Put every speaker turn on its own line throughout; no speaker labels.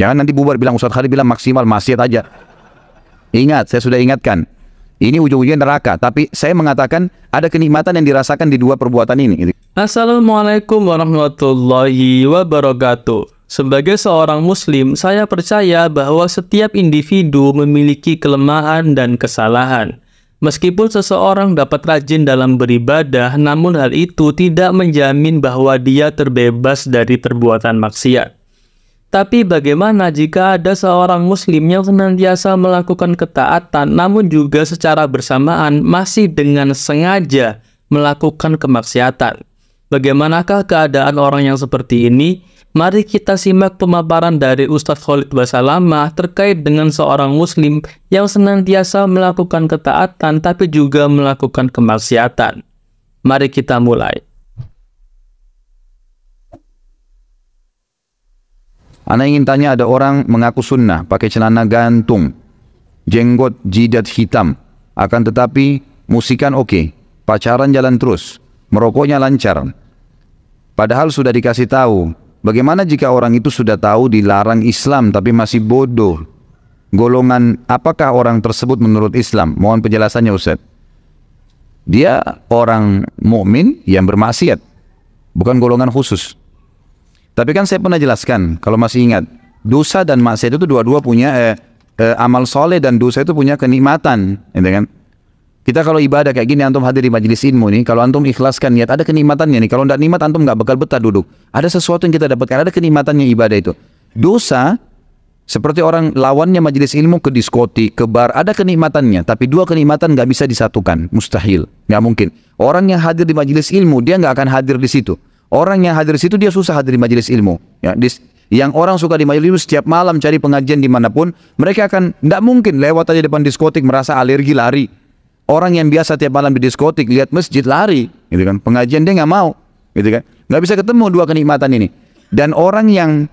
Jangan nanti bubar bilang Ustaz Khalid bilang maksimal maksiat aja. Ingat, saya sudah ingatkan. Ini ujung-ujungnya neraka. Tapi saya mengatakan ada kenikmatan yang dirasakan di dua perbuatan ini.
Assalamualaikum warahmatullahi wabarakatuh. Sebagai seorang muslim, saya percaya bahwa setiap individu memiliki kelemahan dan kesalahan. Meskipun seseorang dapat rajin dalam beribadah, namun hal itu tidak menjamin bahwa dia terbebas dari perbuatan maksiat. Tapi bagaimana jika ada seorang muslim yang senantiasa melakukan ketaatan, namun juga secara bersamaan masih dengan sengaja melakukan kemaksiatan? Bagaimanakah keadaan orang yang seperti ini? Mari kita simak pemaparan dari Ustadz Khalid Basalamah terkait dengan seorang muslim yang senantiasa melakukan ketaatan tapi juga melakukan kemaksiatan. Mari kita mulai.
Ana ingin tanya, ada orang mengaku sunnah, pakai celana gantung, jenggot jidat hitam, akan tetapi musikan oke, pacaran jalan terus, merokoknya lancar. Padahal sudah dikasih tahu. Bagaimana jika orang itu sudah tahu dilarang Islam tapi masih bodoh? Golongan apakah orang tersebut menurut Islam? Mohon penjelasannya Ustaz. Dia orang mukmin yang bermaksiat, bukan golongan khusus. Tapi kan saya pernah jelaskan, kalau masih ingat, dosa dan maksiat itu dua-dua punya amal soleh dan dosa itu punya kenikmatan, gitu kan? Kita kalau ibadah kayak gini, antum hadir di majelis ilmu nih, kalau antum ikhlaskan niat, ada kenikmatannya nih. Kalau tidak nikmat, antum nggak bakal betah duduk. Ada sesuatu yang kita dapatkan, ada kenikmatannya ibadah itu. Dosa, seperti orang lawannya majelis ilmu ke diskotik, ke bar, ada kenikmatannya. Tapi dua kenikmatan nggak bisa disatukan, mustahil, nggak mungkin. Orang yang hadir di majelis ilmu, dia nggak akan hadir di situ. Orang yang hadir di situ, dia susah hadir di majelis ilmu. Ya, yang orang suka di majelis ilmu setiap malam cari pengajian dimanapun, mereka akan tidak mungkin lewat aja depan diskotik merasa alergi lari. Orang yang biasa tiap malam di diskotik lihat masjid lari, gitu kan? Pengajian dia nggak mau, gitu kan? Nggak bisa ketemu dua kenikmatan ini. Dan orang yang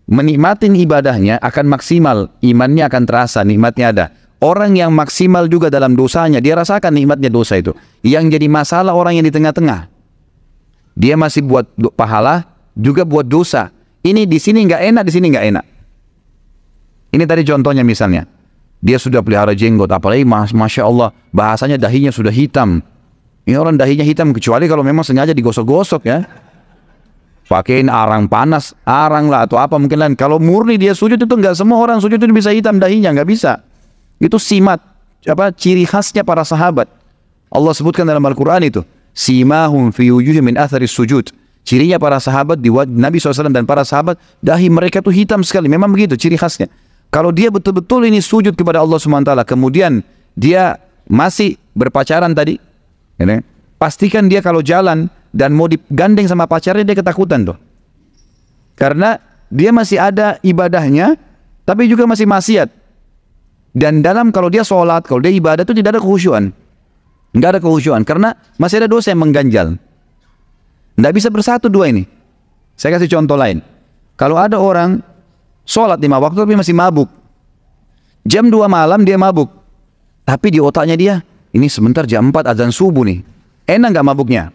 menikmatin ibadahnya akan maksimal, imannya akan terasa, nikmatnya ada. Orang yang maksimal juga dalam dosanya, dia rasakan nikmatnya dosa itu. Yang jadi masalah orang yang di tengah-tengah, dia masih buat pahala, juga buat dosa. Ini di sini nggak enak, di sini nggak enak. Ini tadi contohnya misalnya. Dia sudah pelihara jenggot, apalagi Masya Allah, bahasanya dahinya sudah hitam. Ini orang dahinya hitam, kecuali kalau memang sengaja digosok-gosok ya. Pakein arang panas, arang lah atau apa mungkin lain. Kalau murni dia sujud itu nggak semua orang sujud itu bisa hitam dahinya, nggak bisa. Itu simat, ciri khasnya para sahabat. Allah sebutkan dalam Al-Quran itu. Simahum fi wujuhihim min atharis sujud. Cirinya para sahabat, di Nabi SAW dan para sahabat, dahi mereka itu hitam sekali. Memang begitu ciri khasnya. Kalau dia betul-betul ini sujud kepada Allah SWT, kemudian dia masih berpacaran tadi, ya, pastikan dia kalau jalan dan mau digandeng sama pacarnya, dia ketakutan tuh. Karena dia masih ada ibadahnya, tapi juga masih maksiat. Dan kalau dia sholat, kalau dia ibadah itu tidak ada kekhusyuan. Nggak ada kekhusyuan, karena masih ada dosa yang mengganjal. Nggak bisa bersatu dua ini. Saya kasih contoh lain. Kalau ada orang sholat 5 waktu tapi masih mabuk. Jam 2 malam dia mabuk. Tapi di otaknya dia, ini sebentar jam 4 azan subuh nih. Enak nggak mabuknya?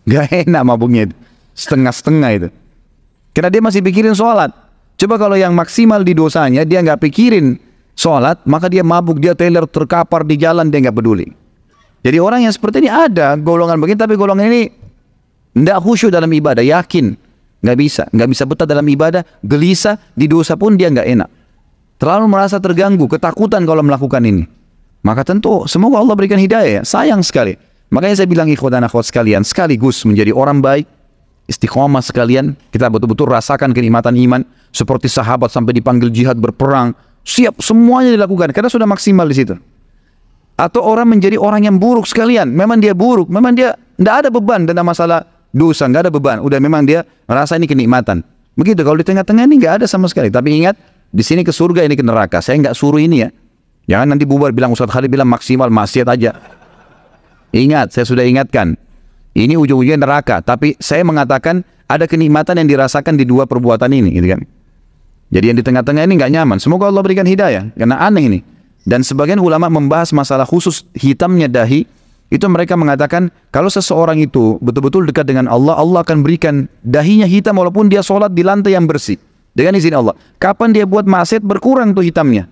Nggak enak mabuknya itu. Setengah-setengah itu. Karena dia masih pikirin sholat. Coba kalau yang maksimal di dosanya, dia nggak pikirin sholat, maka dia mabuk, dia teler, terkapar di jalan, dia nggak peduli. Jadi orang yang seperti ini ada golongan begini, tapi golongan ini nggak khusyuk dalam ibadah, yakin. Nggak bisa betah dalam ibadah, gelisah, di dosa pun dia nggak enak. Terlalu merasa terganggu, ketakutan kalau melakukan ini. Maka tentu semoga Allah berikan hidayah, sayang sekali. Makanya saya bilang ikhwan dan akhwat sekalian, sekaligus menjadi orang baik, istiqomah sekalian, kita betul-betul rasakan kenikmatan iman, seperti sahabat sampai dipanggil jihad berperang, siap semuanya dilakukan, karena sudah maksimal di situ. Atau orang menjadi orang yang buruk sekalian, memang dia buruk, memang dia tidak ada beban tentang masalah dosa, nggak ada beban, udah memang dia merasa ini kenikmatan. Begitu, kalau di tengah-tengah ini nggak ada sama sekali. Tapi ingat, di sini ke surga, ini ke neraka. Saya nggak suruh ini ya. Jangan nanti bubar bilang Ustaz Khalid bilang maksimal maksiat aja. Ingat, saya sudah ingatkan. Ini ujung-ujungnya neraka. Tapi saya mengatakan ada kenikmatan yang dirasakan di dua perbuatan ini, gitu kan. Jadi yang di tengah-tengah ini nggak nyaman. Semoga Allah berikan hidayah, karena aneh ini. Dan sebagian ulama membahas masalah khusus hitamnya dahi. Itu mereka mengatakan kalau seseorang itu betul-betul dekat dengan Allah, Allah akan berikan dahinya hitam walaupun dia sholat di lantai yang bersih. dengan izin Allah. Kapan dia buat maksiat berkurang tuh hitamnya.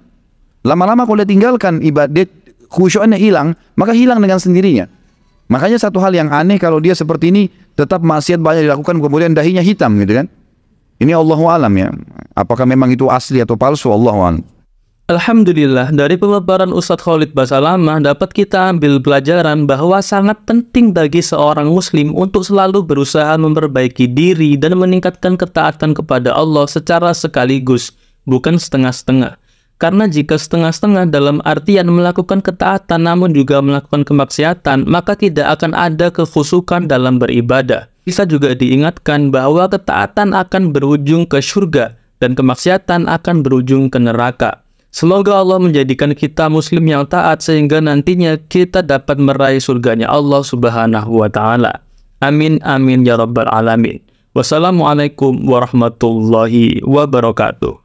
Lama-lama kalau dia tinggalkan ibadat, khusyuknya hilang, maka hilang dengan sendirinya. Makanya satu hal yang aneh kalau dia seperti ini tetap maksiat banyak dilakukan kemudian dahinya hitam gitu kan. Ini Allahu alam ya. Apakah memang itu asli atau palsu, Allahu alam.
Alhamdulillah, dari pemaparan Ustadz Khalid Basalamah dapat kita ambil pelajaran bahwa sangat penting bagi seorang muslim untuk selalu berusaha memperbaiki diri dan meningkatkan ketaatan kepada Allah secara sekaligus, bukan setengah-setengah. Karena jika setengah-setengah dalam artian melakukan ketaatan namun juga melakukan kemaksiatan, maka tidak akan ada kekhusyukan dalam beribadah. Bisa juga diingatkan bahwa ketaatan akan berujung ke surga dan kemaksiatan akan berujung ke neraka. Semoga Allah menjadikan kita muslim yang taat sehingga nantinya kita dapat meraih surganya Allah Subhanahu wa Ta'ala. Amin amin ya rabbal alamin. Wassalamualaikum warahmatullahi wabarakatuh.